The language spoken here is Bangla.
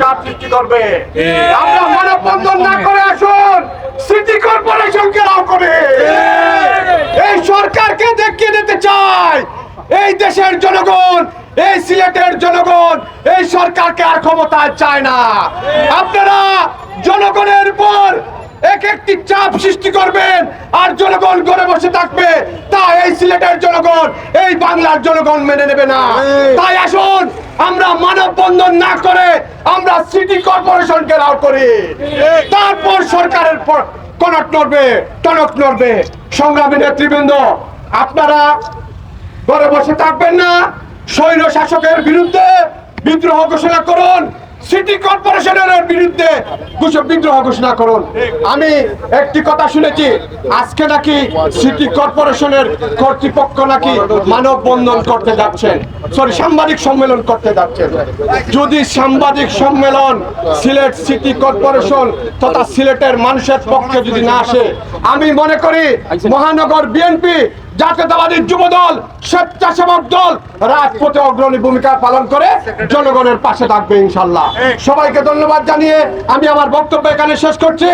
চাপ সৃষ্টি করবে। আমরা মানববন্ধন না করে আসুন সিটি কর্পোরেশন ঘেরাও করে এই সরকারকে দেখিয়ে দিতে চাই এই দেশের জনগণ, এই সিলেটের জনগণ এই সরকারকে আর ক্ষমতায় চায় না। আপনারা জনগণের উপর এক একটি চাপ সৃষ্টি করবেন আর জনগণ ঘরে বসে থাকবে, তা এই সিলেটের জনগণ, এই বাংলার জনগণ মেনে নেবে না। তাই আসুন আমরা মানববন্ধন না করে আমরা সিটি কর্পোরেশন ঘেরাও করি, তারপর সরকারের কনক নড়বে, টনক নড়বে। সংগ্রামী নেতৃবৃন্দ, আপনারা ঘরে বসে থাকবেন না, স্বৈর শাসকের বিরুদ্ধে বিদ্রোহ ঘোষণা করুন, সিটি কর্পোরেশনের বিরুদ্ধে বিদ্রোহ ঘোষণা করুন। আমি একটি কথা শুনেছি, আজকে নাকি সিটি কর্পোরেশনের কর্তৃপক্ষ নাকি মানববন্ধন করতে যাচ্ছেন, সাংবাদিক সম্মেলন করতে যাচ্ছেন। যদি সাংবাদিক সম্মেলন সিলেট সিটি কর্পোরেশন তথা সিলেটের মানুষের পক্ষে যদি না আসে, আমি মনে করি মহানগর বিএনপি, জাতীয়তাবাদী যুবদল, স্বেচ্ছাসেবক দল রাজপথে অগ্রণী ভূমিকা পালন করে জনগণের পাশে থাকবে ইনশাল্লাহ। সবাইকে ধন্যবাদ জানিয়ে আমি আমার বক্তব্য এখানে শেষ করছি।